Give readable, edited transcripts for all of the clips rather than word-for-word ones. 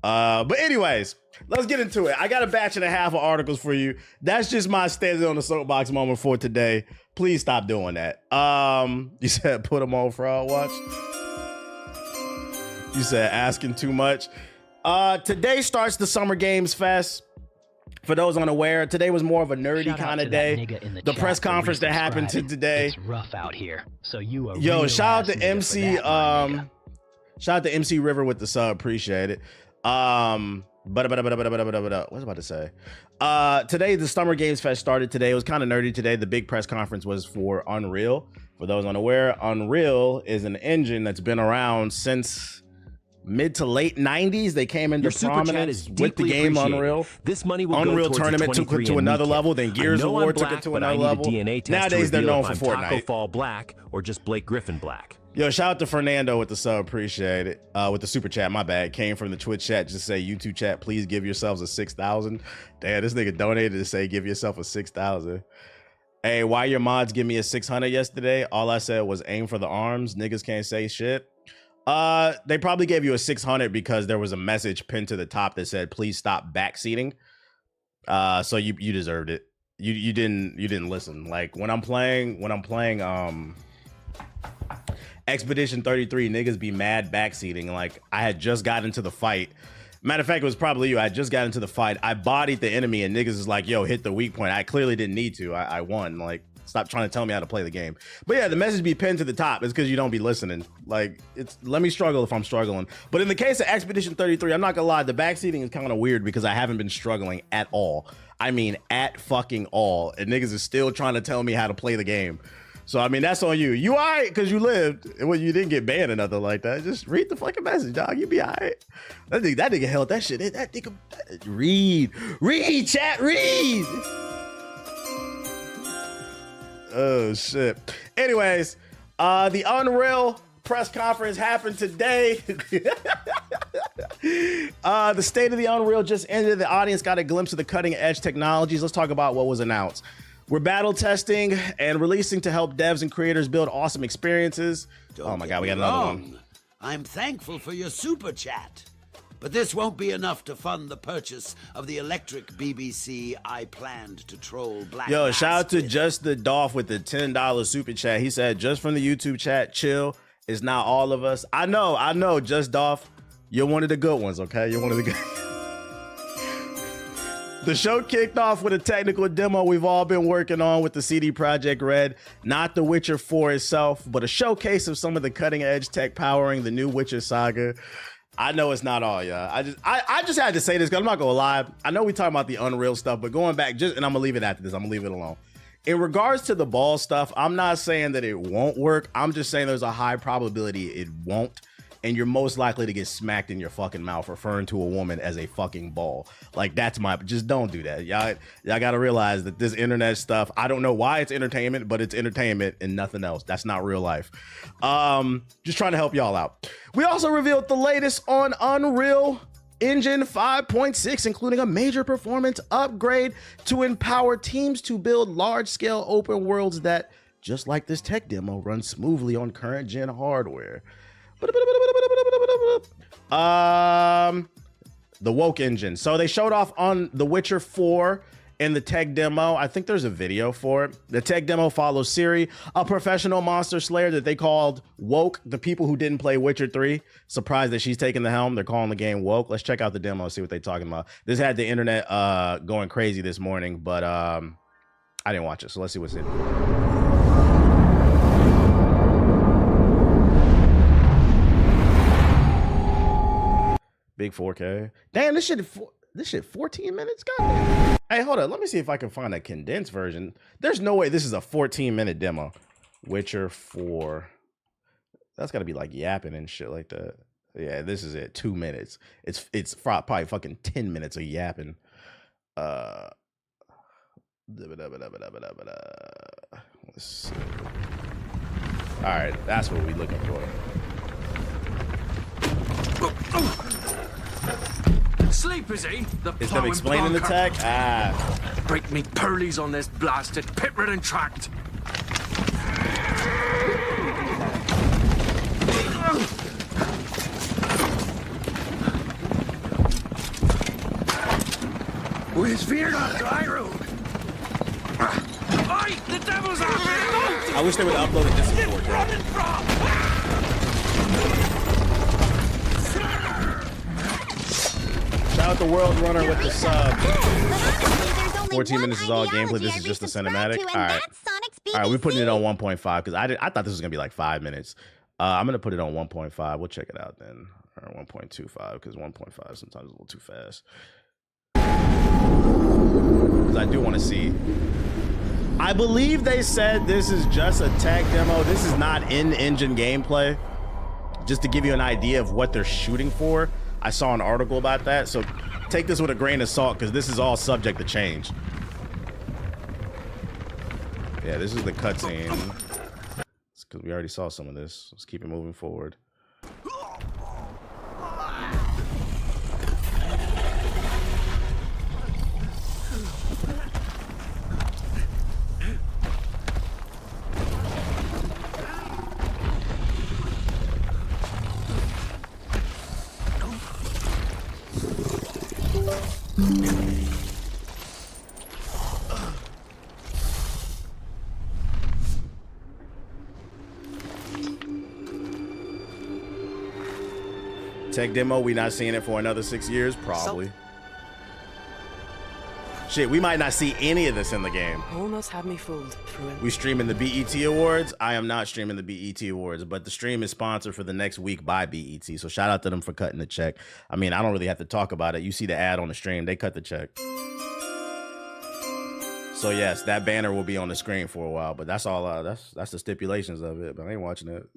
But anyways, let's get into it. I got a batch and a half of articles for you. That's just my standing on the soapbox moment for today. Please stop doing that. You said put them on Fraud Watch. You said asking too much. Today starts the Summer Games Fest. For those unaware, today was more of a nerdy kind of day. The press conference that happened today. It's rough out here. So you are shout out to MC. Shout out to MC River with the sub. Appreciate it. What was I about to say? Today the Summer Games Fest started today. It was kind of nerdy today. The big press conference was for Unreal. For those unaware, Unreal is an engine that's been around since mid to late 90s. They came into prominence with the game Unreal. This money will Unreal go Tournament took it to another level. Then Gears of War took it to another level. Nowadays they're known for Fortnite. Taco Fall Black or just Blake Griffin Black. Yo, shout out to Fernando with the sub. Appreciate it. With the super chat, my bad. Came from the Twitch chat. Just say YouTube chat, please give yourselves a 6,000. Damn, this nigga donated to say give yourself a 6,000. Hey, why your mods give me a 600 yesterday? All I said was aim for the arms. Niggas can't say shit. They probably gave you a 600 because there was a message pinned to the top that said please stop backseating. So you deserved it. You didn't listen. Like when I'm playing Expedition 33, niggas be mad backseating. Like I had just got into the fight. Matter of fact, it was probably you. I just got into the fight. I bodied the enemy and niggas is like, yo, hit the weak point. I clearly didn't need to. I won. Like, stop trying to tell me how to play the game. But yeah, the message be pinned to the top is because you don't be listening. Like, it's let me struggle if I'm struggling. But in the case of Expedition 33, I'm not gonna lie, the backseating is kind of weird because I haven't been struggling at all. I mean, at fucking all. And niggas is still trying to tell me how to play the game. So, I mean, that's on you. You all right because you lived. Well, you didn't get banned or nothing like that. Just read the fucking message, dog. You be all right. That nigga held that shit in. That nigga, read, chat, read. Oh, shit. Anyways, the Unreal press conference happened today. The state of the Unreal just ended. The audience got a glimpse of the cutting edge technologies. Let's talk about what was announced. We're battle testing and releasing to help devs and creators build awesome experiences. Oh my God, we got another one. I'm thankful for your super chat, but this won't be enough to fund the purchase of the electric BBC I planned to troll Black. Yo, shout out to Just the Dolph with the $10 super chat. He said, just from the YouTube chat, chill. It's not all of us. I know, Just Dolph. You're one of the good ones, okay? You're one of the good. The show kicked off with a technical demo we've all been working on with the CD Projekt Red, not The Witcher 4 itself, but a showcase of some of the cutting edge tech powering the new Witcher saga. I know it's not all, y'all. I just had to say this because I'm not gonna lie. I know we talking about the Unreal stuff, but going back, and I'm gonna leave it after this. I'm gonna leave it alone. In regards to the ball stuff, I'm not saying that it won't work. I'm just saying there's a high probability it won't. And you're most likely to get smacked in your fucking mouth referring to a woman as a fucking ball. Like, that's just don't do that. Y'all got to realize that this internet stuff, I don't know why it's entertainment, but it's entertainment and nothing else. That's not real life. Just trying to help y'all out. We also revealed the latest on Unreal Engine 5.6, including a major performance upgrade to empower teams to build large-scale open worlds that, just like this tech demo, run smoothly on current gen hardware. The Woke engine. So they showed off on The Witcher 4 in the tech demo. I think there's a video for it. The tech demo follows Ciri, a professional monster slayer that they called Woke. The people who didn't play Witcher 3, surprised that she's taking the helm. They're calling the game Woke. Let's check out the demo and see what they're talking about. This had the internet going crazy this morning, but I didn't watch it. So let's see what's in it. Big 4K. Damn, this shit 14 minutes? Goddamn. Hey, hold up. Let me see if I can find a condensed version. There's no way this is a 14-minute demo. Witcher 4. That's got to be like yapping and shit like that. Yeah, this is it. 2 minutes. It's probably fucking 10 minutes of yapping. Let's see. All right, that's what we're looking for. Sleep, is he? Is them explaining the tech? Break me pearlies on this blasted pit-ridden tract. With fear not dry room. Oi, the devil's after you! I wish they would have uploaded this before, bro. Running from! Shout out the World Runner with the sub. There's only 14 one minutes is all gameplay. ideology This I is just the resubscribe cinematic. to, and All right. that's Sonic's All right, we're putting it BBC. on 1.5 because I thought this was gonna be like 5 minutes. I'm gonna put it on 1.5. We'll check it out then, or 1.25 because 1.5 sometimes is a little too fast. Because I do want to see. I believe they said this is just a tech demo. This is not in-engine gameplay. Just to give you an idea of what they're shooting for. I saw an article about that, so take this with a grain of salt because this is all subject to change. Yeah, this is the cutscene. It's because we already saw some of this. Let's keep it moving forward. Tech demo, we not seeing it for another 6 years? Probably. Shit, we might not see any of this in the game. Almost had me fooled through it. We streaming the BET Awards. I am not streaming the BET Awards, but the stream is sponsored for the next week by BET. So shout out to them for cutting the check. I mean, I don't really have to talk about it. You see the ad on the stream, they cut the check. So yes, that banner will be on the screen for a while, but that's all. That's the stipulations of it. But I ain't watching it.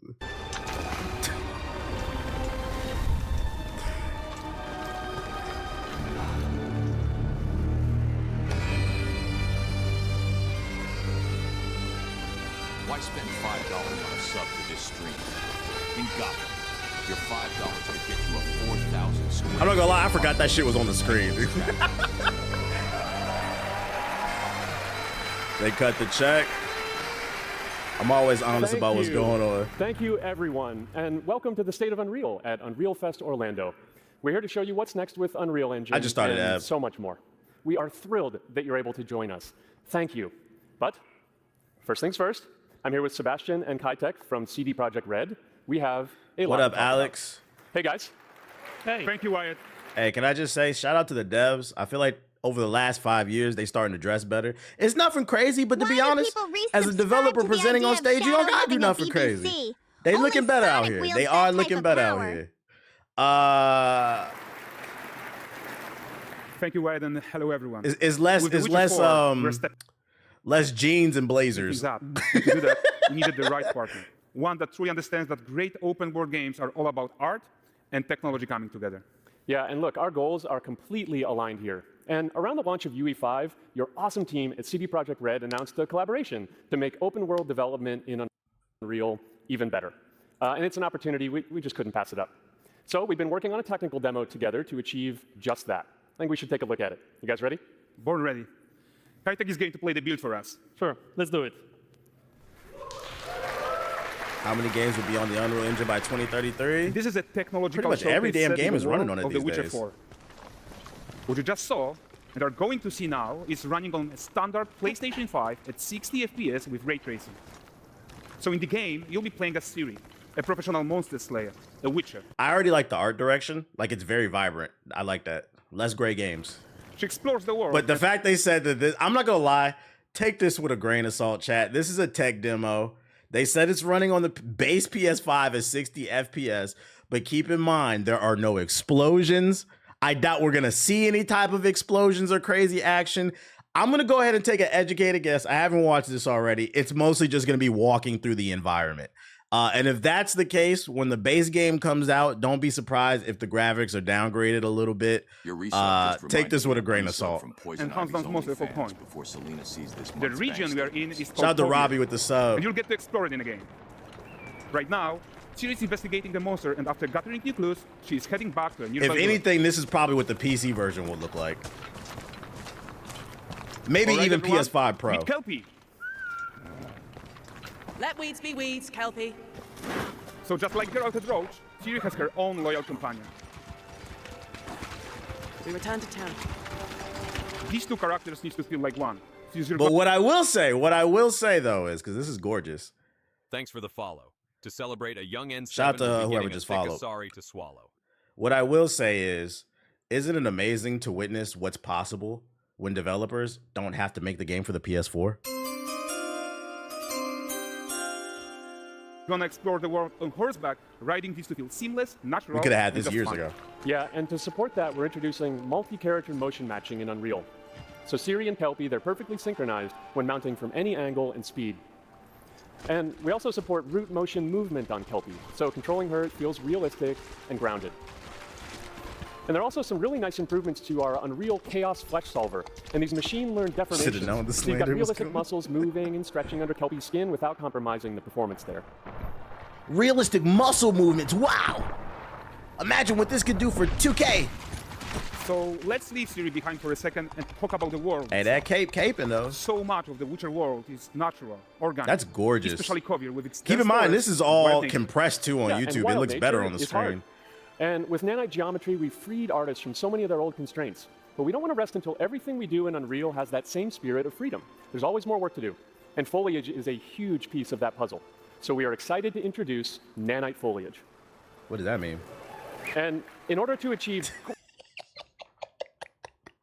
Why spend $5 on a sub to this stream? In Gotham, your $5 could get you a 4,000 square. I'm not gonna lie, I forgot that shit was on the screen. They cut the check. I'm always honest about what's going on. Thank you, everyone, and welcome to the State of Unreal at Unreal Fest Orlando. We're here to show you what's next with Unreal Engine I just started and Ab. so much more. We are thrilled that you're able to join us. Thank you. But first things first, I'm here with Sebastian and Kitek from CD Projekt Red. We have a What lot up, to talk about. Alex? Hey, guys. Hey. Thank you, Wyatt. Hey, can I just say, shout out to the devs. I feel like over the last 5 years, they starting to dress better. It's nothing crazy, but to Why be do honest, people as a resubscribe developer to the presenting on idea of stage, you don't Shadow gotta do having a nothing crazy. BBC? They Only looking better out Sonic here. wields They that are type looking of better power. out here. Thank you, Wyatt, and hello, everyone. Is less With The is Witcher less 4, we're stepping less jeans and blazers. things up. And to do that, we needed the right partner. One that truly understands that great open world games are all about art and technology coming together. Yeah, and look, our goals are completely aligned here. And around the launch of UE5, your awesome team at CD Projekt Red announced a collaboration to make open world development in Unreal even better. And it's an opportunity, we just couldn't pass it up. So we've been working on a technical demo together to achieve just that. I think we should take a look at it. You guys ready? Born ready. Kitek is going to play the build for us. Sure, let's do it. How many games will be on the Unreal Engine by 2033? This is a technological Pretty much every showcase damn set in game the is running world on it of The these Witcher days. 4. What you just saw and are going to see now is running on a standard PlayStation 5 at 60 FPS with ray tracing. So in the game, you'll be playing as Ciri, a professional monster slayer, a witcher. I already like the art direction. Like, it's very vibrant. I like that. Less gray games. She explores the world. But the fact they said that this, I'm not gonna lie, take this with a grain of salt, chat. This is a tech demo. They said it's running on the base PS5 at 60 FPS, but keep in mind, there are no explosions. I doubt we're gonna see any type of explosions or crazy action. I'm gonna go ahead and take an educated guess. I haven't watched this already. It's mostly just gonna be walking through the environment. And if that's the case, when the base game comes out, don't be surprised if the graphics are downgraded a little bit. Take this with a grain of salt. And hands down most focal point. Before Selena sees this The region we are in is called Shout out to Kovir, Robbie with the sub. and you'll get to explore it in the game. Right now, Ciri is investigating the monster, and after gathering new clues, she is heading back to a nearby If village. anything, this is probably what the PC version would look like. Maybe All right, even everyone, PS5 Pro. meet Kelpie. Let weeds be weeds, Kelpie. So just like Geralt and Roach, Ciri has her own loyal companion. We return to town. These two characters need to feel like one. Since you're But what I will say though is, because this is gorgeous. Thanks for the follow. To celebrate a young N7 Shout out to will be whoever getting a just thick followed. Sorry to swallow. What I will say is, isn't it amazing to witness what's possible when developers don't have to make the game for the PS4? gonna explore the world on horseback, riding these to feel seamless, natural. We could have had and this just years fun. ago. Yeah, and to support that, we're introducing multi-character motion matching in Unreal. So Ciri and Kelpie, they're perfectly synchronized when mounting from any angle and speed. And we also support root motion movement on Kelpie, so controlling her feels realistic and grounded. And there are also some really nice improvements to our Unreal Chaos Flesh Solver and these machine-learned deformations. known the So you've got slander was realistic coming. muscles moving and stretching under Kelpie's skin without compromising the performance there. Realistic muscle movements. Wow. Imagine what this could do for 2K. So let's leave Ciri behind for a second and talk about the world. Hey, that caping though. So much of the Witcher world is natural, organic. That's gorgeous. Especially Kovir with its Keep in dense mind, forests this is and all wild nature. compressed too on Yeah, and YouTube. It wild looks nature better on the is hard. screen. And with nanite geometry, we've freed artists from so many of their old constraints. But we don't want to rest until everything we do in Unreal has that same spirit of freedom. There's always more work to do. And foliage is a huge piece of that puzzle. So we are excited to introduce nanite foliage. What does that mean? And in order to achieve...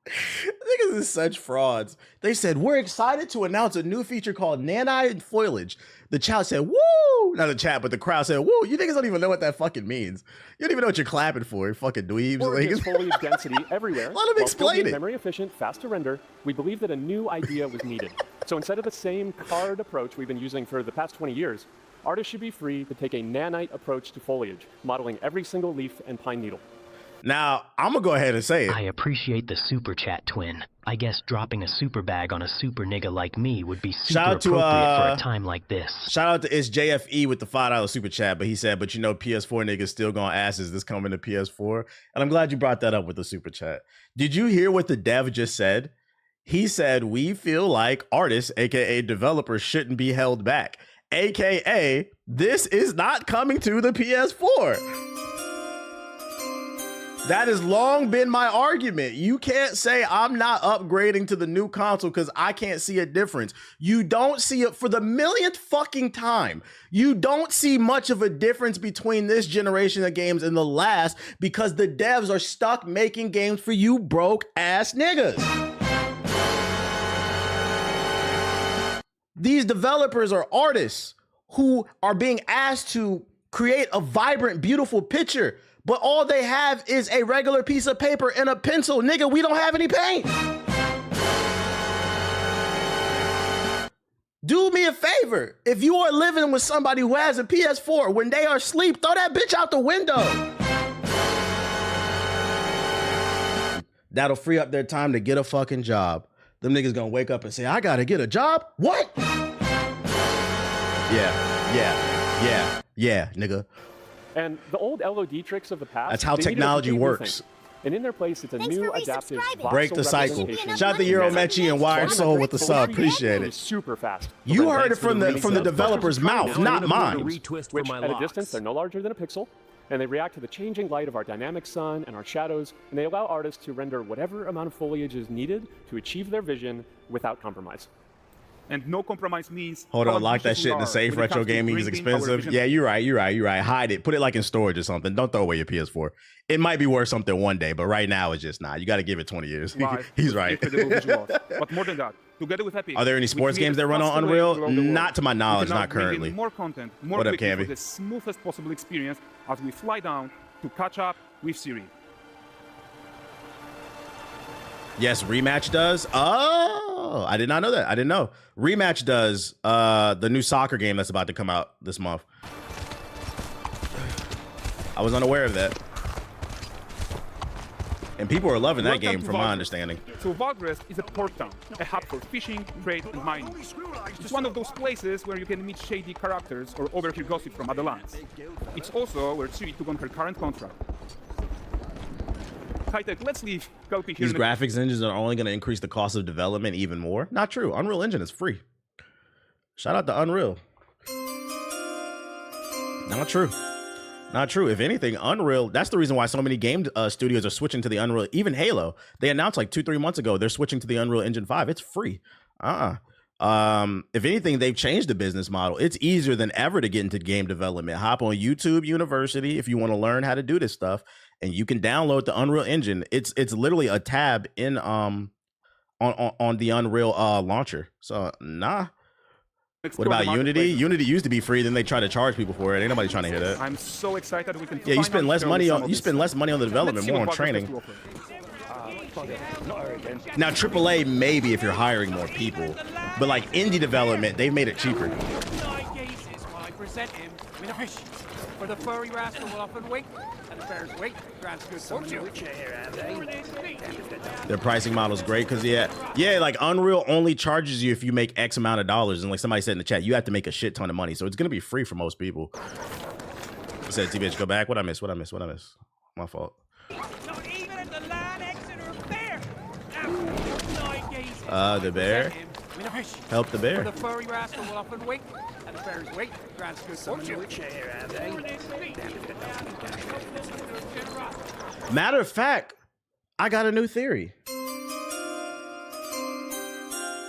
Niggas is such frauds. They said, we're excited to announce a new feature called nanite foliage. The chat said, woo! Not the chat, but the crowd said, woo! You niggas don't even know what that fucking means. You don't even know what you're clapping for, you fucking dweebs. Gorgeous foliage density everywhere. Let them while still explain being it. Memory efficient, fast to render. We believe that a new idea was needed. So instead of the same card approach we've been using for the past 20 years, artists should be free to take a nanite approach to foliage, modeling every single leaf and pine needle. Now, I'm gonna go ahead and say it. I appreciate the super chat, twin. I guess dropping a super bag on a super nigga like me would be super Shout out to, appropriate for a time like this. Shout out to It's JFE with the $5 super chat, but he said, but you know, PS4 niggas still gonna ask, is this coming to PS4? And I'm glad you brought that up with the super chat. Did you hear what the dev just said? He said, we feel like artists, aka developers, shouldn't be held back. AKA, this is not coming to the PS4. That has long been my argument. You can't say I'm not upgrading to the new console because I can't see a difference. You don't see it for the millionth fucking time. You don't see much of a difference between this generation of games and the last because the devs are stuck making games for you broke ass niggas. These developers are artists who are being asked to create a vibrant, beautiful picture, but all they have is a regular piece of paper and a pencil. Nigga, we don't have any paint. Do me a favor. If you are living with somebody who has a PS4, when they are asleep, throw that bitch out the window. That'll free up their time to get a fucking job. Them niggas gonna wake up and say, I gotta get a job? What? Yeah, nigga. And the old LOD tricks of the past. That's how they needed a technology complete new works. thing. And in their place, it's a Thanks new for adaptive resubscribing. Break the voxel cycle. representation. Shout out to Euro Mechi and Wired Soul with the sub. Appreciate It's it. super fast. You heard it Thanks for from the the resub. developer's mouth, Now I not need a more to mine. retwist for Which, my at a locks. distance, they're no larger than a pixel, and they react to the changing light of our dynamic sun and our shadows, and they allow artists to render whatever amount of foliage is needed to achieve their vision without compromise. And no compromise means. Hold on, how lock that ambitious shit we in the are safe. when it Retro comes to gaming is bringing our expensive. vision Yeah, you're right. Hide it. Put it like in storage or something. Don't throw away your PS4. It might be worth something one day, but right now it's just not. You got to give it 20 years. live He's with right. incredible visuals. But more than that, together with Epic, Are there any we sports created games that run on faster Unreal? ways around the world. Not to my We knowledge, can now not bring in currently. More content, more What up, quickly Cavi? for the smoothest possible experience as we fly down to catch up with Ciri. Yes, Rematch does. Oh, I did not know that. I didn't know. Rematch does the new soccer game that's about to come out this month. I was unaware of that. And people are loving that Welcome game to from my Valgrest. understanding. So Valgrest is a port town, a hub for fishing, trade, and mining. It's one of those places where you can meet shady characters or overhear gossip from other lands. It's also where Ciri took on her current contract. High-tech, let's leave Kelpie here These in the graphics engines are only going to increase the cost of development even more. Not true. Unreal Engine is free. Shout out to Unreal. Not true. Not true. If anything, Unreal, that's the reason why so many game studios are switching to the Unreal. Even Halo, they announced like 2-3 months ago, they're switching to the Unreal Engine 5. It's free. If anything, they've changed the business model. It's easier than ever to get into game development. Hop on YouTube University if you want to learn how to do this stuff, and you can download the Unreal Engine. It's literally a tab in on the Unreal launcher. So nah. What about Unity? Unity used to be free, then they try to charge people for it. Ain't nobody trying to hear that. I'm so excited we can. Yeah, you spend less money on the development, more on training. Now AAA maybe if you're hiring more people, but like indie development, they've made it cheaper. For the furry rascal will often wait, and the bear's weight grants good fortune. Their pricing model is great because yeah, like Unreal only charges you if you make X amount of dollars, and like somebody said in the chat, you have to make a shit ton of money, so it's gonna be free for most people. I said, T-Bitch, go back. What I miss? My fault. The bear. Help the bear. The furry rascal will often wait, and the bear's weight grants good fortune. Matter of fact, I got a new theory.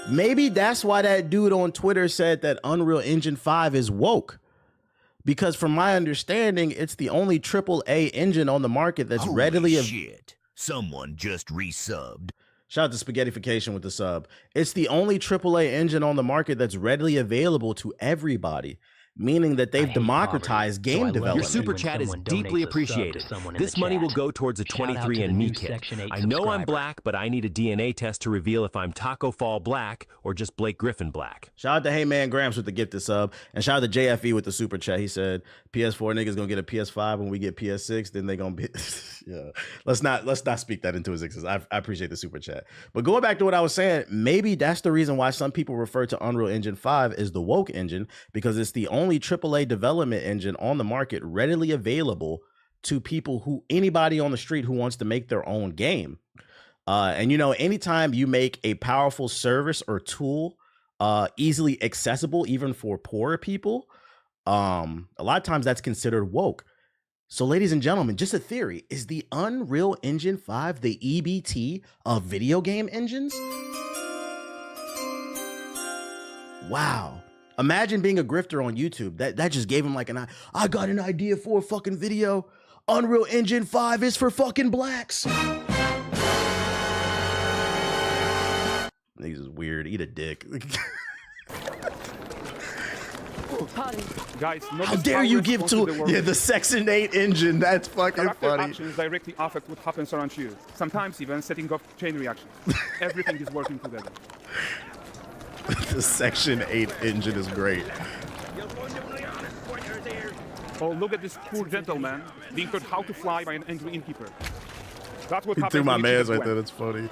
Maybe that's why that dude on Twitter said that Unreal Engine 5 is woke. Because from my understanding, it's the only AAA engine on the market that's readily... shit. Someone just resubbed. Shout out to Spaghettification with the sub. It's the only AAA engine on the market that's readily available to everybody, meaning that they've democratized game development. Your super chat is deeply appreciated. This money will go towards a 23andMe kit. I know I'm black, but I need a DNA test to reveal if I'm Taco Fall black or just Blake Griffin black. Shout out to Hey Man Gramps with the gifted sub, and shout out to JFE with the super chat. He said PS4 niggas gonna get a PS5 when we get PS6, then they gonna be yeah. Let's not speak that into existence. I appreciate the super chat. But going back to what I was saying, maybe that's the reason why some people refer to Unreal Engine 5 as the woke engine, because it's the only AAA development engine on the market readily available to people anybody on the street who wants to make their own game. And you know, anytime you make a powerful service or tool easily accessible, even for poorer people, a lot of times that's considered woke. So ladies and gentlemen, just a theory, is the Unreal Engine 5 the EBT of video game engines? Wow. Imagine being a grifter on YouTube. That just gave him like I got an idea for a fucking video. Unreal Engine 5 is for fucking blacks. Niggas is weird. Eat a dick. Guys, how dare you give to the Section 8 engine? That's fucking funny. Actions directly affect what happens around you. Sometimes even setting off chain reactions. Everything is working together. The Section 8 engine is great. Oh, look at this poor gentleman being taught how to fly by an angry innkeeper. That's what happened. Threw my man's right there. That's funny.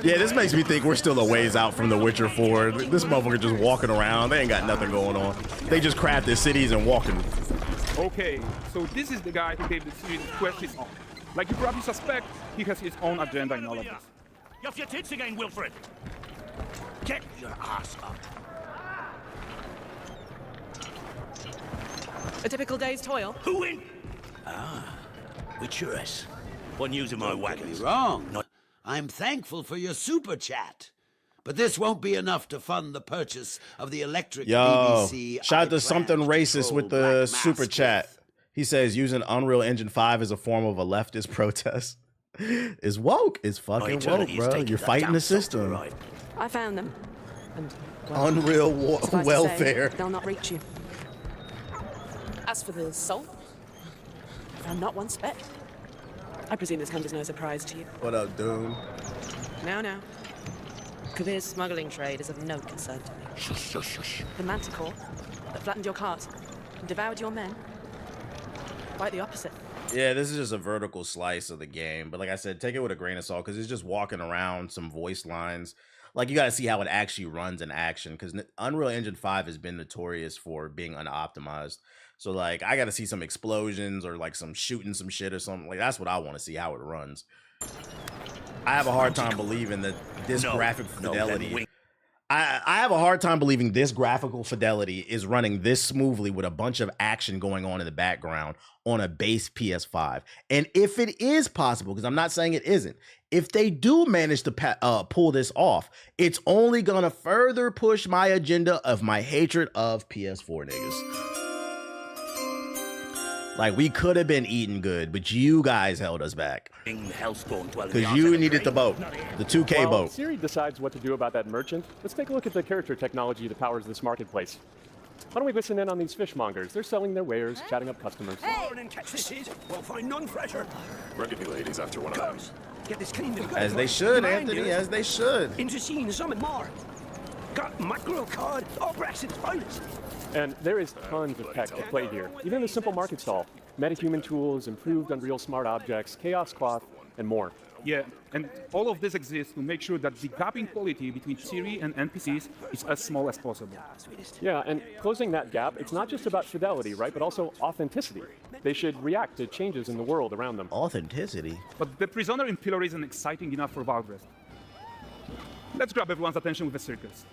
Yeah, this makes me think we're still a ways out from The Witcher 4. This motherfucker just walking around. They ain't got nothing going on. They just crafted cities and walking. Okay, so this is the guy who gave the series Quest his own. Like you probably suspect, he has his own agenda in all of this. You're off your tits again, Wilfred. Get your ass up. A typical day's toil. Who in? Witcheress. One using my wagons. You're wrong. I'm thankful for your super chat. But this won't be enough to fund the purchase of the electric BBC. Shout out to something racist with the super chat. He says using Unreal Engine 5 as a form of a leftist protest is woke. It's fucking woke, bro. You're fighting the system. Right. I found them. And, well, Unreal welfare. They'll not reach you. As for the soul, I'm not one speck. I presume this comes as no surprise to you. What up, Doom? No. Kavir's smuggling trade is of no concern to me. Shush, shush, shush. The manticore that flattened your cart and devoured your men, quite the opposite. Yeah, this is just a vertical slice of the game. But like I said, take it with a grain of salt because it's just walking around some voice lines. Like, you got to see how it actually runs in action because Unreal Engine 5 has been notorious for being unoptimized. So, like, I got to see some explosions or, like, some shooting some shit or something. Like, that's what I want to see, how it runs. I have a hard time believing that this graphic fidelity... I have a hard time believing this graphical fidelity is running this smoothly with a bunch of action going on in the background on a base PS5. And if it is possible, because I'm not saying it isn't, if they do manage to pull this off, it's only gonna further push my agenda of my hatred of PS4 niggas. Like, we could have been eating good, but you guys held us back. Because you needed the boat, the 2K While boat. Siri decides what to do about that merchant, let's take a look at the character technology that powers this marketplace. Why don't we listen in on these fishmongers? They're selling their wares, chatting up customers. And catch this is, we'll find none fresher. Reckon you ladies after one of them. Get this cleaned and As they should, Anthony, as they should. Into seeing something more. Got mackerel cod, all Brexit's finest. And there is tons of tech to play here, even in the simple market stall. Metahuman tools, improved Unreal Smart Objects, Chaos Cloth, and more. Yeah, and all of this exists to make sure that the gap in quality between Siri and NPCs is as small as possible. Yeah, and closing that gap, it's not just about fidelity, right, but also authenticity. They should react to changes in the world around them. Authenticity? But the prisoner in Pillar isn't exciting enough for Valgrest. Let's grab everyone's attention with a circus.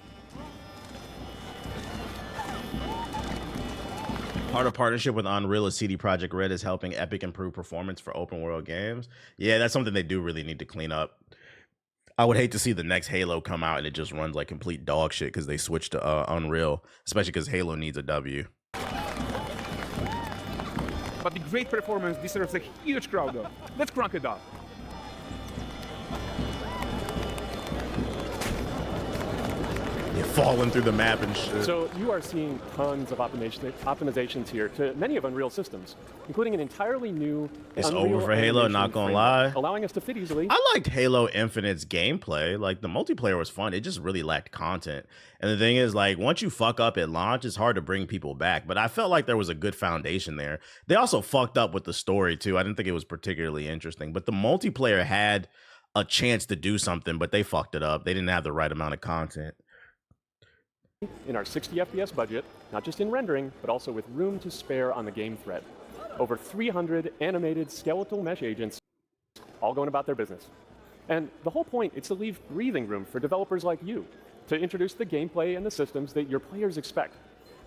Part of partnership with Unreal is CD Projekt Red is helping Epic improve performance for open world games. Yeah, that's something they do really need to clean up. I would hate to see the next Halo come out and it just runs like complete dog shit because they switched to Unreal, especially because Halo needs a W. But the great performance deserves a huge crowd though. Let's crank it up. You're falling through the map and shit. So you are seeing tons of optimizations here to many of Unreal systems, including an entirely new It's Unreal over for Halo, animation not gonna framework, lie. allowing us to fit easily. I liked Halo Infinite's gameplay. Like, the multiplayer was fun. It just really lacked content. And the thing is, like, once you fuck up at launch, it's hard to bring people back. But I felt like there was a good foundation there. They also fucked up with the story, too. I didn't think it was particularly interesting. But the multiplayer had a chance to do something, but they fucked it up. They didn't have the right amount of content. In our 60 FPS budget, not just in rendering, but also with room to spare on the game thread. Over 300 animated skeletal mesh agents, all going about their business. And the whole point is to leave breathing room for developers like you, to introduce the gameplay and the systems that your players expect,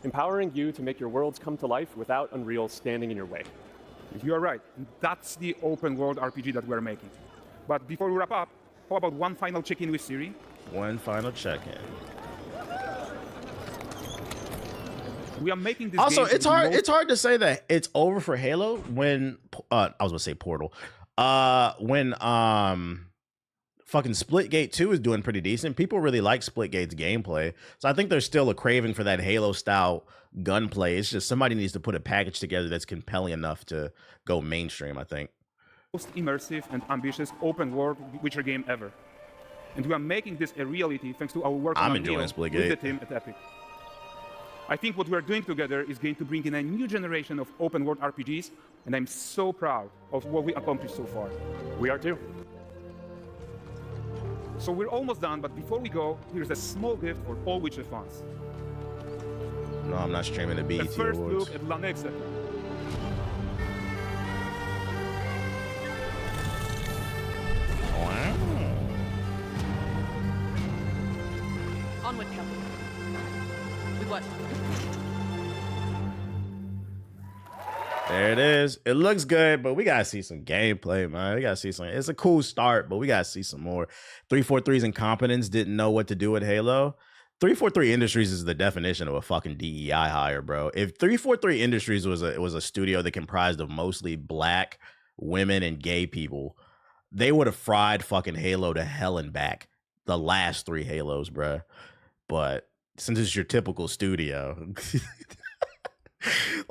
empowering you to make your worlds come to life without Unreal standing in your way. You are right. That's the open world RPG that we're making. But before we wrap up, how about one final check-in with Siri? One final check-in. We are making this Also, game it's hard to say that it's over for Halo when I was gonna say Portal. When fucking Splitgate 2 is doing pretty decent. People really like Splitgate's gameplay. So I think there's still a craving for that Halo style gunplay. It's just somebody needs to put a package together that's compelling enough to go mainstream, I think. Most immersive and ambitious open world Witcher game ever. And we are making this a reality thanks to our work I'm on enjoying Unreal Splitgate. with the team at Epic. I think what we're doing together is going to bring in a new generation of open world RPGs, and I'm so proud of what we accomplished so far. We are too. So we're almost done, but before we go, here's a small gift for all Witcher fans. No, I'm not streaming the A BET first Awards. look at Lanexa. Onward, Captain. With what? There it is. It looks good, but we gotta see some gameplay, man. We gotta see some. It's a cool start, but we gotta see some more. 343's incompetence didn't know what to do with Halo. 343 Industries is the definition of a fucking DEI hire, bro. If 343 Industries was a studio that comprised of mostly black women and gay people, they would have fried fucking Halo to hell and back. The last 3 Halos, bro. But since it's your typical studio.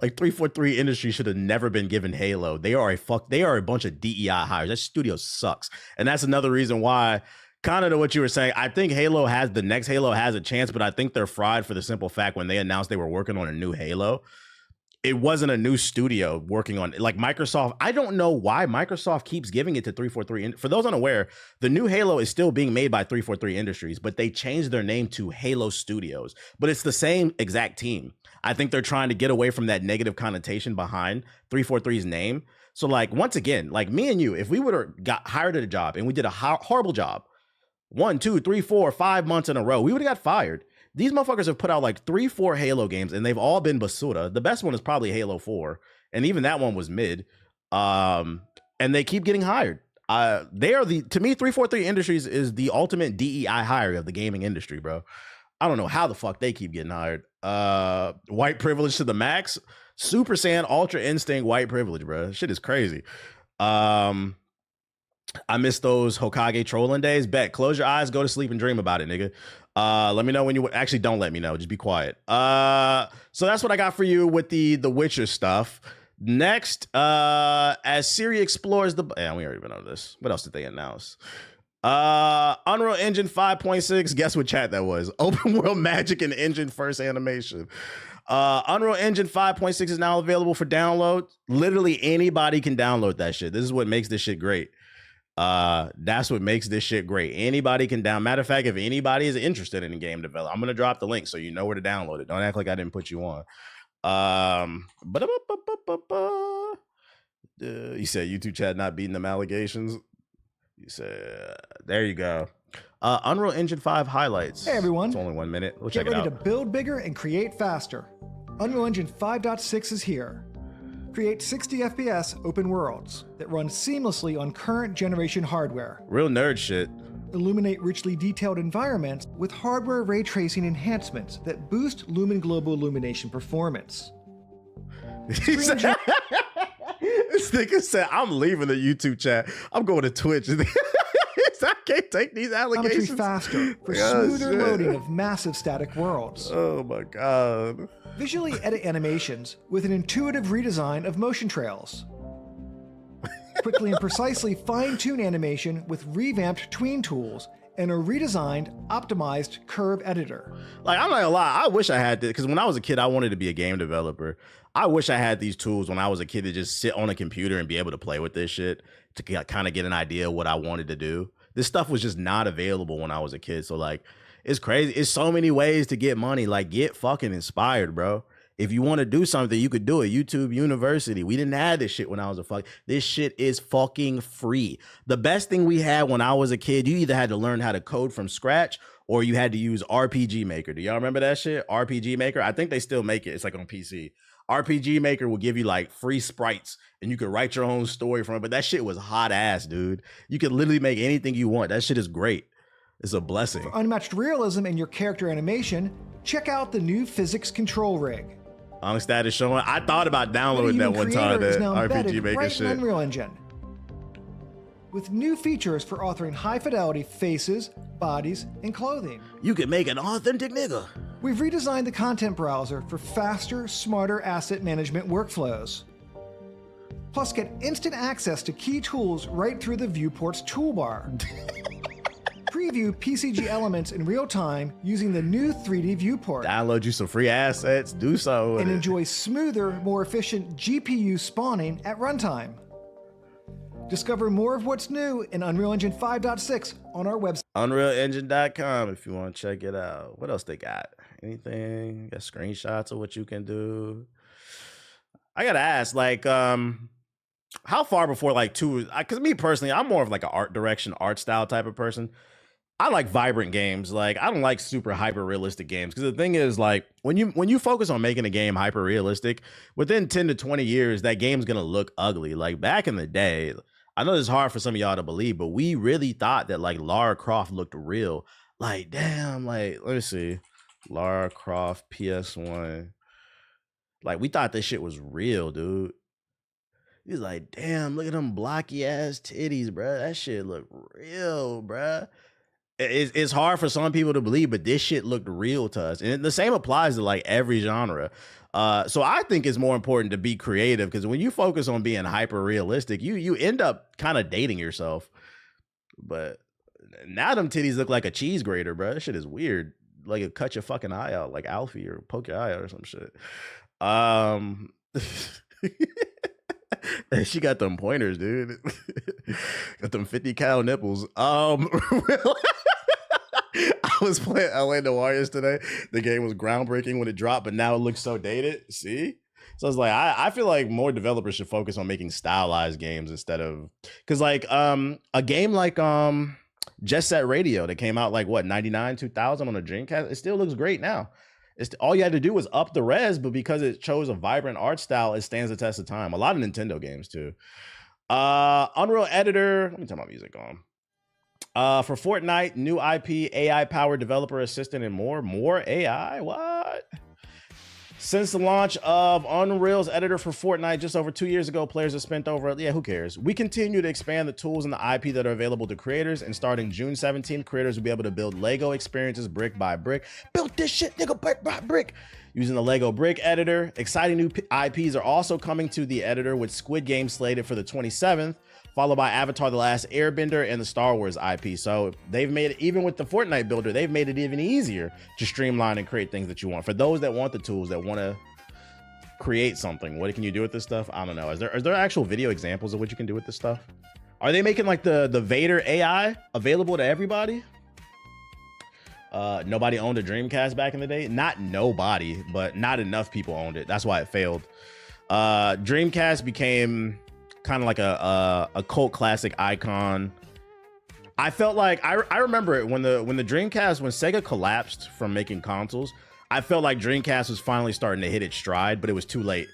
Like 343 Industries should have never been given Halo. They are a bunch of DEI hires. That studio sucks. And that's another reason why, kind of to what you were saying, I think the next Halo has a chance, but I think they're fried for the simple fact when they announced they were working on a new Halo, it wasn't a new studio working on it. Like Microsoft, I don't know why Microsoft keeps giving it to 343. For those unaware, the new Halo is still being made by 343 Industries, but they changed their name to Halo Studios. But it's the same exact team. I think they're trying to get away from that negative connotation behind 343's name. So like, once again, like me and you, if we would have got hired at a job and we did a horrible job, 1, 2, 3, 4, 5 months in a row, we would have got fired. These motherfuckers have put out like 3, 4 Halo games, and they've all been basura. The best one is probably Halo 4, and even that one was mid. And they keep getting hired. They are to me, 343 Industries is the ultimate DEI hire of the gaming industry, bro. I don't know how the fuck they keep getting hired. White privilege to the max. Super Saiyan Ultra Instinct white privilege, bro. Shit is crazy. I miss those Hokage trolling days. Bet. Close your eyes, go to sleep, and dream about it, nigga. Let me know when you actually don't let me know. Just be quiet. So that's what I got for you with the Witcher stuff. Next, as Ciri explores we already been on this. What else did they announce? Unreal Engine 5.6. Guess what chat that was? Open world magic and engine first animation. Unreal Engine 5.6 is now available for download. Literally anybody can download that shit. This is what makes this shit great. That's what makes this shit great. Anybody can matter of fact, if anybody is interested in game development, I'm gonna drop the link so you know where to download it. Don't act like I didn't put you on. You said YouTube chat not beating them allegations. You said there you go. Unreal Engine 5 highlights. Hey everyone. It's only 1 minute. We'll Get check it out. ready to build bigger and create faster. Unreal Engine 5.6 is here. Create 60 FPS open worlds that run seamlessly on current generation hardware. Real nerd shit. Illuminate richly detailed environments with hardware ray tracing enhancements that boost Lumen Global illumination performance. This nigga said, I'm leaving the YouTube chat. I'm going to Twitch. I can't take these allegations. Faster for smoother loading of massive static worlds. Oh my god. Visually edit animations with an intuitive redesign of motion trails. Quickly and precisely fine-tune animation with revamped tween tools and a redesigned, optimized curve editor. Like, I'm not gonna lie, I wish I had this, because when I was a kid, I wanted to be a game developer. I wish I had these tools when I was a kid to just sit on a computer and be able to play with this shit to kind of get an idea of what I wanted to do. This stuff was just not available when I was a kid. So like, it's crazy. It's so many ways to get money. Like, get fucking inspired, bro. If you want to do something, you could do it. YouTube University. We didn't have this shit when I was a fuck. This shit is fucking free. The best thing we had when I was a kid, you either had to learn how to code from scratch or you had to use RPG Maker. Do y'all remember that shit? RPG Maker? I think they still make it. It's like on PC. RPG Maker will give you like free sprites and you could write your own story from it. But that shit was hot ass, dude. You could literally make anything you want. That shit is great. It's a blessing. For unmatched realism in your character animation, check out the new physics control rig. Onstat is showing. I thought about downloading that one time. That RPG Maker right shit. In Unreal Engine. With new features for authoring high fidelity faces, bodies, and clothing. You can make an authentic nigga. We've redesigned the content browser for faster, smarter asset management workflows. Plus, get instant access to key tools right through the Viewport's toolbar. Preview PCG elements in real time using the new 3D viewport. Download you some free assets, do so. And enjoy smoother, more efficient GPU spawning at runtime. Discover more of what's new in Unreal Engine 5.6 on our website. UnrealEngine.com if you want to check it out. What else they got? Anything? Got screenshots of what you can do? I gotta ask, like, how far before like because me personally, I'm more of like an art style type of person. I like vibrant games. Like, I don't like super hyper realistic games because the thing is, like, when you focus on making a game hyper realistic, within 10 to 20 years, that game's gonna look ugly. Like, back in the day, I know it's hard for some of y'all to believe, but we really thought that like Lara Croft looked real. Like, damn, like, let me see, Lara Croft PS1. Like, we thought this shit was real, dude. He's like, damn, look at them blocky ass titties, bruh. That shit look real, bruh. It's hard for some people to believe, but this shit looked real to us. And the same applies to like every genre. So I think it's more important to be creative because when you focus on being hyper realistic, you end up kind of dating yourself. But now them titties look like a cheese grater, bro. That shit is weird. Like it cut your fucking eye out, like Alfie, or poke your eye out or some shit. She got them pointers, dude. Got them 50 cal nipples. I was playing LA Noirs today. The game was groundbreaking when it dropped, but now it looks so dated. See? So it's like, I feel like more developers should focus on making stylized games instead of, because like a game like Jet Set Radio that came out like what 99, 2000 on a Dreamcast. It still looks great now. It's all you had to do was up the res, but because it chose a vibrant art style, it stands the test of time. A lot of Nintendo games too. Unreal Editor. Let me turn my music on. For Fortnite, new IP, AI-powered developer assistant, and more. More AI? What? Since the launch of Unreal's editor for Fortnite just over 2 years ago, players have spent over, who cares? We continue to expand the tools and the IP that are available to creators, and starting June 17th, creators will be able to build Lego experiences brick by brick. Build this shit, nigga, brick by brick. Using the Lego Brick Editor. Exciting new IPs are also coming to the editor, with Squid Game slated for the 27th, followed by Avatar: The Last Airbender and the Star Wars IP. So they've made it, even with the Fortnite builder, they've made it even easier to streamline and create things that you want. For those that want the tools, that want to create something, what can you do with this stuff? I don't know. Is there actual video examples of what you can do with this stuff? Are they making like the Vader AI available to everybody? Nobody owned a Dreamcast back in the day. Not nobody, but not enough people owned it. That's why it failed. Dreamcast became kind of like a cult classic icon. I felt like I remember it when the Dreamcast, when Sega collapsed from making consoles, I felt like Dreamcast was finally starting to hit its stride, but it was too late.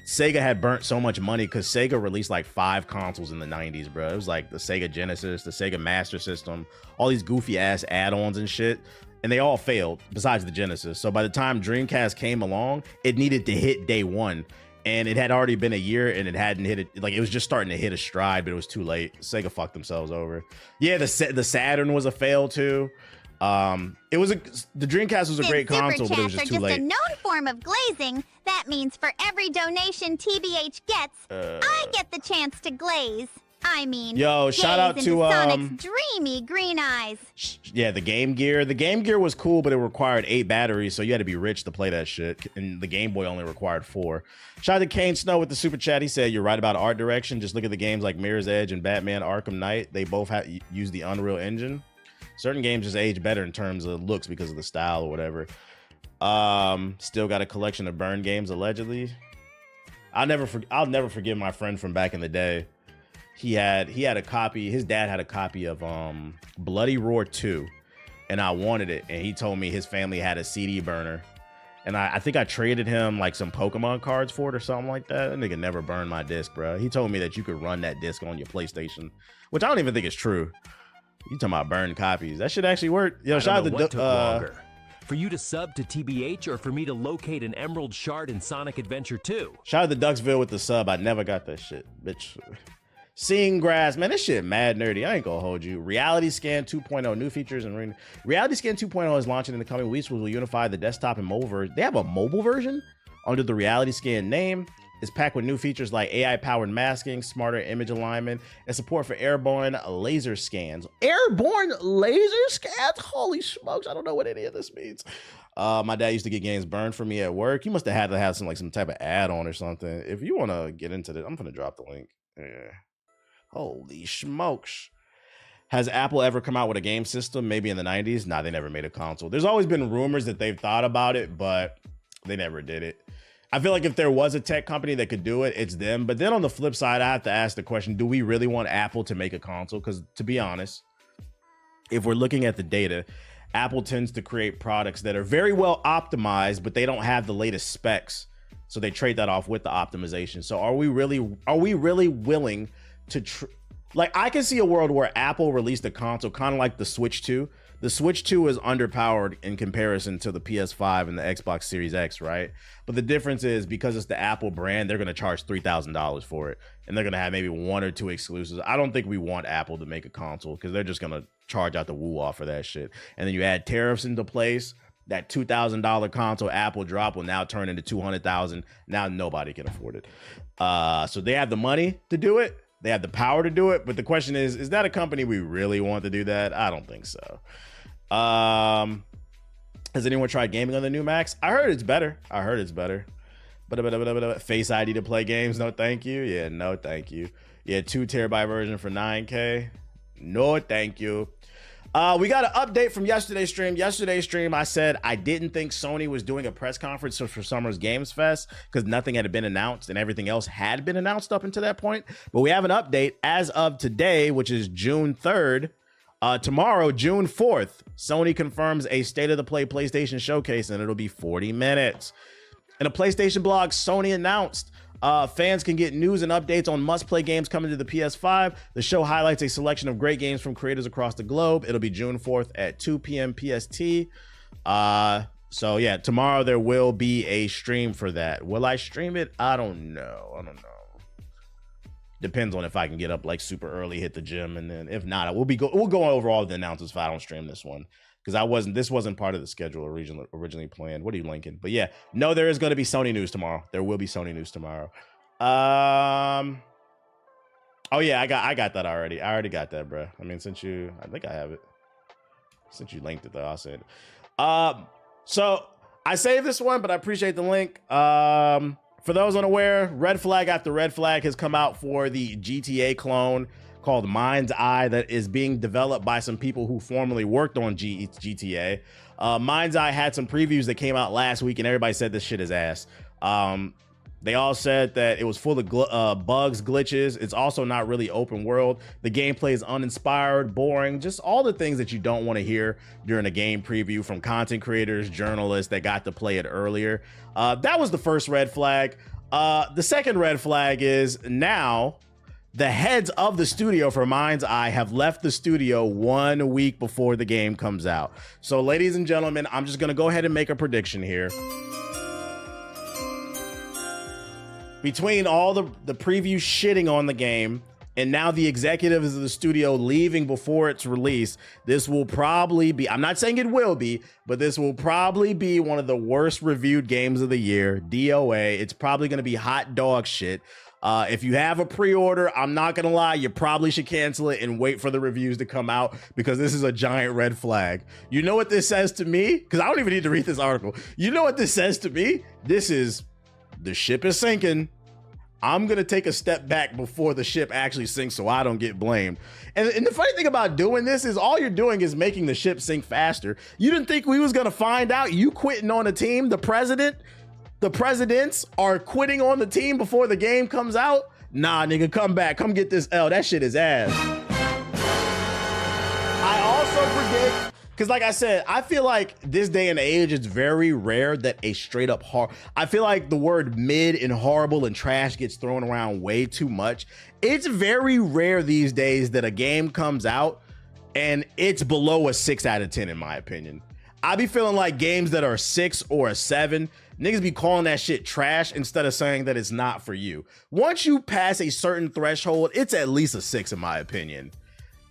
Sega had burnt so much money because Sega released like 5 consoles in the 90s, bro. It was like the Sega Genesis, the Sega Master System, all these goofy ass add-ons and shit. And they all failed besides the Genesis. So by the time Dreamcast came along, it needed to hit day one. And it had already been a year and it hadn't hit it. Like, it was just starting to hit a stride, but it was too late. Sega fucked themselves over. Yeah, the Saturn was a fail too. The Dreamcast was a great console, but it was just too late. Super chats are just a known form of glazing. That means for every donation TBH gets, I get the chance to glaze. I mean, yo, shout out to Sonic's dreamy green eyes. Yeah, the Game Gear. The Game Gear was cool, but it required 8 batteries, so you had to be rich to play that shit. And the Game Boy only required 4. Shout out to Kane Snow with the super chat. He said, "You're right about art direction. Just look at the games like Mirror's Edge and Batman: Arkham Knight. They both use the Unreal Engine. Certain games just age better in terms of looks because of the style or whatever. Still got a collection of burned games allegedly. I'll never forgive my friend from back in the day. He had a copy. His dad had a copy of Bloody Roar 2, and I wanted it. And he told me his family had a CD burner, and I think I traded him like some Pokemon cards for it or something like that. That nigga never burned my disc, bro. He told me that you could run that disc on your PlayStation, which I don't even think is true. You talking about burned copies? That should actually work. Yo, shout out to longer. For you to sub to TBH or for me to locate an Emerald Shard in Sonic Adventure 2? Shout out to Ducksville with the sub. I never got that shit, bitch. Seeing Grass, man, this shit mad nerdy. I ain't gonna hold you. Reality Scan 2.0, new features and Reality Scan 2.0 is launching in the coming weeks, which will unify the desktop and mobile version. They have a mobile version under the Reality Scan name. It's packed with new features like AI-powered masking, smarter image alignment, and support for airborne laser scans. Airborne laser scans? Holy smokes, I don't know what any of this means. My dad used to get games burned for me at work. You must have had to have some type of add-on or something. If you want to get into this, I'm gonna drop the link. Yeah. Holy smokes. Has Apple ever come out with a game system? Maybe in the 90s? Nah, they never made a console. There's always been rumors that they've thought about it, but they never did it. I feel like if there was a tech company that could do it, it's them. But then on the flip side, I have to ask the question, do we really want Apple to make a console? Because to be honest, if we're looking at the data, Apple tends to create products that are very well optimized, but they don't have the latest specs. So they trade that off with the optimization. So are we really willing to like, I can see a world where Apple released a console kind of like the Switch 2. The Switch 2 is underpowered in comparison to the PS5 and the Xbox Series X, right? But the difference is because it's the Apple brand, they're going to charge $3,000 for it. And they're going to have maybe 1 or 2 exclusives. I don't think we want Apple to make a console because they're just going to charge out the woo-off for that shit. And then you add tariffs into place. That $2,000 console Apple drop will now turn into $200,000. Now nobody can afford it. So they have the money to do it. They have the power to do it. But the question is that a company we really want to do that? I don't think so. Has anyone tried gaming on the new Macs? I heard it's better. But Face ID to play games? No, thank you. Yeah, no, thank you. Yeah, 2 terabyte version for 9K. No, thank you. We got an update from yesterday's stream. Yesterday's stream, I said I didn't think Sony was doing a press conference for Summer's Games Fest because nothing had been announced and everything else had been announced up until that point. But we have an update as of today, which is June 3rd. Tomorrow, June 4th, Sony confirms a state-of-the-play PlayStation showcase, and it'll be 40 minutes. In a PlayStation blog, Sony announced fans can get news and updates on must-play games coming to the PS5. The show highlights a selection of great games from creators across the globe. It'll be June 4th at 2 p.m. PST. So yeah, tomorrow there will be a stream for that. Will I stream it? I don't know. Depends on if I can get up like super early, hit the gym, and then if not, we'll go over all the announcements if I don't stream this one, because this wasn't part of the schedule originally planned. What are you linking? But yeah, no, there is going to be Sony news tomorrow. There will be Sony news tomorrow. Oh yeah, I got that already. I already got that, bro. I mean, I think I have it. Since you linked it though, I'll say it. So I saved this one, but I appreciate the link. For those unaware, red flag after red flag has come out for the GTA clone called Mind's Eye that is being developed by some people who formerly worked on GTA. Mind's Eye had some previews that came out last week, and everybody said this shit is ass. They all said that it was full of bugs, glitches. It's also not really open world. The gameplay is uninspired, boring, just all the things that you don't want to hear during a game preview from content creators, journalists that got to play it earlier. That was the first red flag. The second red flag is now the heads of the studio for Mind's Eye have left the studio 1 week before the game comes out. So ladies and gentlemen, I'm just going to go ahead and make a prediction here. Between all the preview shitting on the game and now the executives of the studio leaving before its release, this will probably be, I'm not saying it will be, but this will probably be one of the worst reviewed games of the year, DOA. It's probably going to be hot dog shit. If you have a pre-order, I'm not going to lie, you probably should cancel it and wait for the reviews to come out, because this is a giant red flag. You know what this says to me? Because I don't even need to read this article. You know what this says to me? This is, the ship is sinking. I'm going to take a step back before the ship actually sinks so I don't get blamed. And the funny thing about doing this is all you're doing is making the ship sink faster. You didn't think we was going to find out you quitting on a team? The presidents are quitting on the team before the game comes out? Nah, nigga, come back. Come get this L. That shit is ass. I also predict, because like I said, I feel like this day and age, it's very rare that a straight up I feel like the word mid and horrible and trash gets thrown around way too much. It's very rare these days that a game comes out and it's below a 6 out of 10, in my opinion. I be feeling like games that are 6 or a 7, niggas be calling that shit trash instead of saying that it's not for you. Once you pass a certain threshold, it's at least a 6, in my opinion.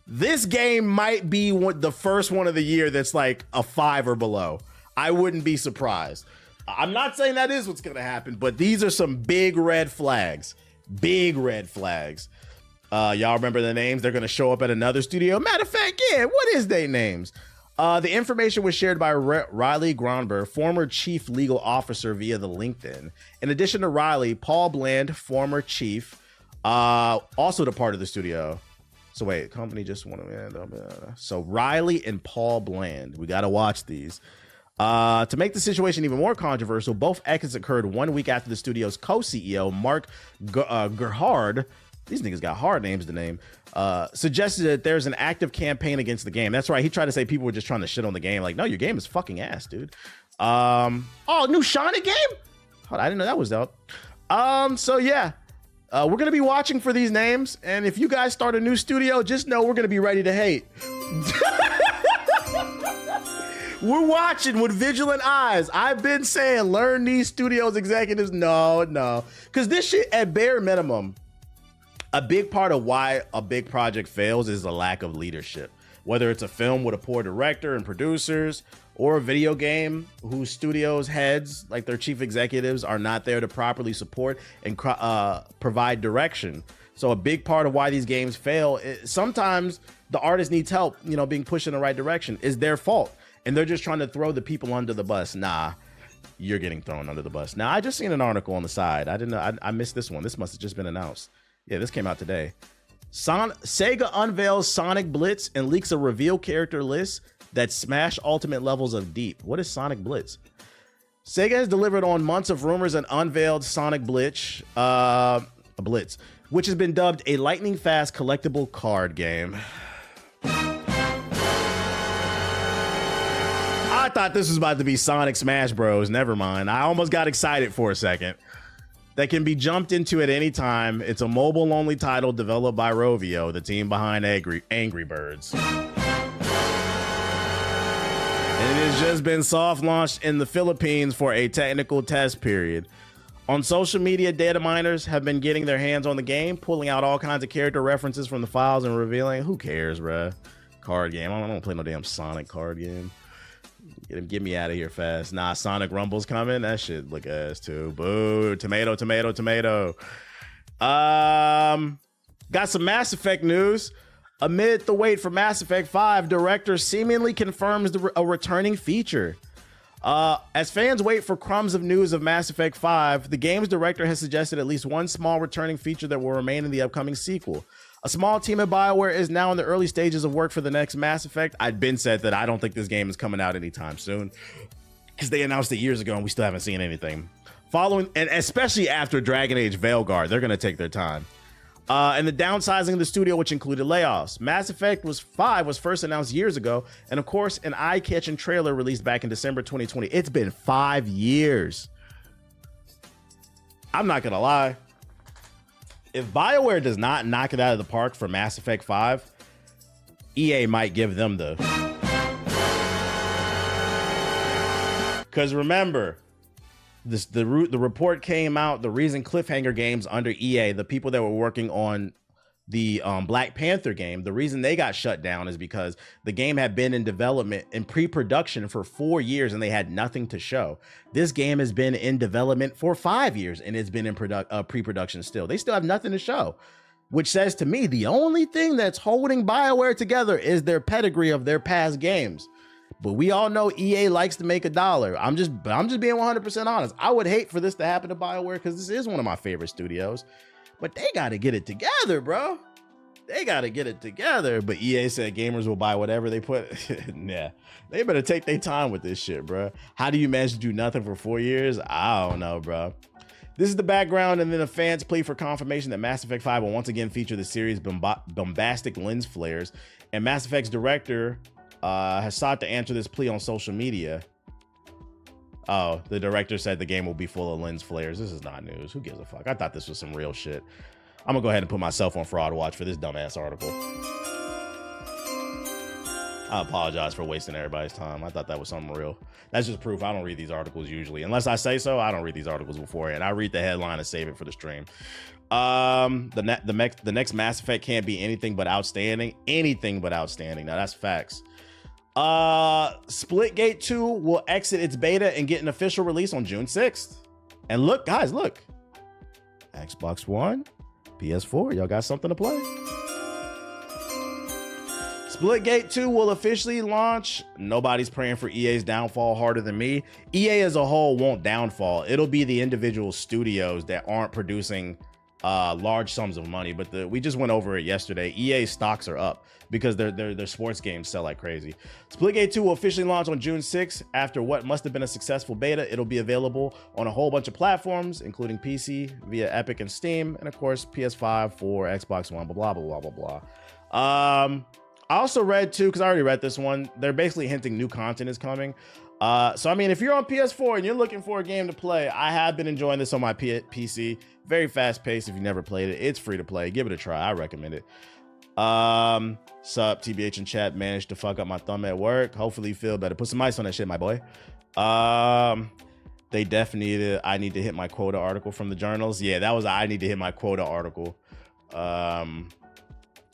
This game might be the first one of the year that's like a 5 or below. I wouldn't be surprised. I'm not saying that is what's going to happen, but these are some big red flags. Big red flags. Y'all remember the names? They're going to show up at another studio. Matter of fact, yeah, what is their names? The information was shared by Riley Gronberg, former chief legal officer, via the LinkedIn. In addition to Riley, Paul Bland, former chief, also departed the studio. So wait, company just want to. So Riley and Paul Bland, we got to watch these. To make the situation even more controversial, both exits occurred 1 week after the studio's co-CEO, Mark Gerhard, these niggas got hard names to name, suggested that there's an active campaign against the game. That's right. He tried to say people were just trying to shit on the game. Like, no, your game is fucking ass, dude. Oh, new Sonic game? Hold on, I didn't know that was out. So yeah. We're going to be watching for these names, and if you guys start a new studio, just know we're going to be ready to hate. We're watching with vigilant eyes. I've been saying, learn these studios executives. No. Because this shit, at bare minimum, a big part of why a big project fails is a lack of leadership. Whether it's a film with a poor director and producers, or a video game whose studios heads, like their chief executives, are not there to properly support and provide direction. So a big part of why these games fail, sometimes the artist needs help, being pushed in the right direction. Is their fault. And they're just trying to throw the people under the bus. Nah, you're getting thrown under the bus. Now, I just seen an article on the side. I didn't know. I missed this one. This must have just been announced. Yeah, this came out today. Sega unveils Sonic Blitz and leaks a reveal character list that smash ultimate levels of deep. What is Sonic Blitz? Sega has delivered on months of rumors and unveiled Sonic Blitz, which has been dubbed a lightning fast collectible card game. I thought this was about to be Sonic Smash Bros. Never mind. I almost got excited for a second. That can be jumped into at any time. It's a mobile-only title developed by Rovio, the team behind Angry Birds. And it has just been soft launched in the Philippines for a technical test period. On social media, data miners have been getting their hands on the game, pulling out all kinds of character references from the files and revealing. Who cares, bruh? Card game. I don't play no damn Sonic card game. Get me out of here fast. Nah, Sonic Rumble's coming. That shit look ass too. Boo. Tomato. Got some Mass Effect news. Amid the wait for Mass Effect 5, director seemingly confirms a returning feature. As fans wait for crumbs of news of Mass Effect 5, the game's director has suggested at least one small returning feature that will remain in the upcoming sequel. A small team at BioWare is now in the early stages of work for the next Mass Effect. I'd been said that I don't think this game is coming out anytime soon because they announced it years ago and we still haven't seen anything. Following, and especially after Dragon Age Veilguard, they're going to take their time. And the downsizing of the studio, which included layoffs. Mass Effect 5 was first announced years ago, and of course, an eye-catching trailer released back in December 2020. It's been 5 years. I'm not gonna lie. If BioWare does not knock it out of the park for Mass Effect 5, EA might give them the... Because remember, the report came out, the reason Cliffhanger Games under EA, the people that were working on the Black Panther game, the reason they got shut down is because the game had been in development in pre-production for 4 years and they had nothing to show. This game has been in development for 5 years and it's been in pre-production still. They still have nothing to show, which says to me the only thing that's holding BioWare together is their pedigree of their past games. But we all know EA likes to make a dollar. I'm just being 100% honest. I would hate for this to happen to BioWare because this is one of my favorite studios. But they got to get it together, bro. They got to get it together. But EA said gamers will buy whatever they put. Nah, they better take their time with this shit, bro. How do you manage to do nothing for 4 years? I don't know, bro. This is the background, and then the fans plea for confirmation that Mass Effect 5 will once again feature the series' bombastic lens flares. And Mass Effect's director has sought to answer this plea on social media. Oh, the director said the game will be full of lens flares. This is not news. Who gives a fuck? I thought this was some real shit. I'm gonna go ahead and put myself on fraud watch for this dumbass article. I apologize for wasting everybody's time. I thought that was something real. That's just proof I don't read these articles usually. Unless I say so, I don't read these articles beforehand. I read the headline and save it for the stream. The next Mass Effect can't be anything but outstanding. Anything but outstanding. Now that's facts. Splitgate 2 will exit its beta and get an official release on June 6th. And look, guys, look. Xbox One, PS4, y'all got something to play. Splitgate 2 will officially launch. Nobody's praying for EA's downfall harder than me. EA as a whole won't downfall. It'll be the individual studios that aren't producing large sums of money. But we just went over it yesterday. EA stocks are up because their sports games sell like crazy. Splitgate 2 will officially launch on June 6th. After what must have been a successful beta, it'll be available on a whole bunch of platforms, including PC via Epic and Steam, and of course PS5, 4, Xbox One, blah, blah, blah, blah, blah. I also read too, because I already read this one, they're basically hinting new content is coming. So, I mean, if you're on PS4 and you're looking for a game to play, I have been enjoying this on my PC. Very fast paced. If you never played it, it's free to play. Give it a try. I recommend it. Sup, TBH and chat managed to fuck up my thumb at work. Hopefully you feel better. Put some ice on that shit, my boy. They definitely I need to hit my quota article from the journals. Yeah, that was I need to hit my quota article.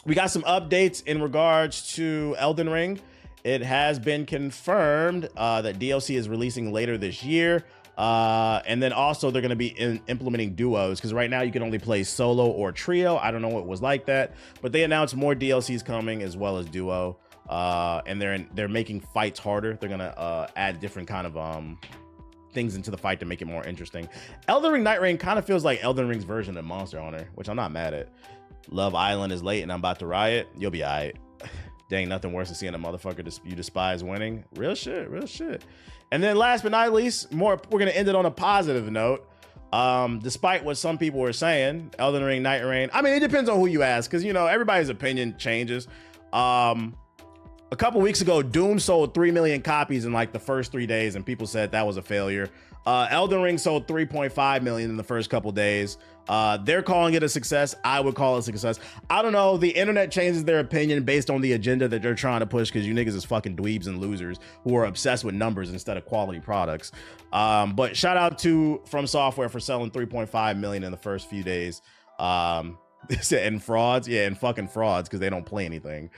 We got some updates in regards to Elden Ring. It has been confirmed that DLC is releasing later this year. And then also they're going to be implementing duos, because right now you can only play solo or trio. I don't know what it was like that, but they announced more DLCs coming as well as duo. And they're making fights harder. They're going to add different kind of things into the fight to make it more interesting. Elden Ring Night Rain kind of feels like Elden Ring's version of Monster Hunter, which I'm not mad at. Love Island is late and I'm about to riot. You'll be all right. Dang, nothing worse than seeing a motherfucker you despise winning. Real shit, real shit. And then last but not least, we're going to end it on a positive note. Despite what some people were saying, Elden Ring, Night Rain, I mean, it depends on who you ask, because, you know, everybody's opinion changes. a couple weeks ago, Doom sold 3 million copies in like the first 3 days, and people said that was a failure. Elden Ring sold 3.5 million in the first couple days. They're calling it a success. I would call it a success. I don't know. The internet changes their opinion based on the agenda that they're trying to push, because you niggas is fucking dweebs and losers who are obsessed with numbers instead of quality products. But shout out to From Software for selling 3.5 million in the first few days. And frauds, yeah, and fucking frauds, because they don't play anything.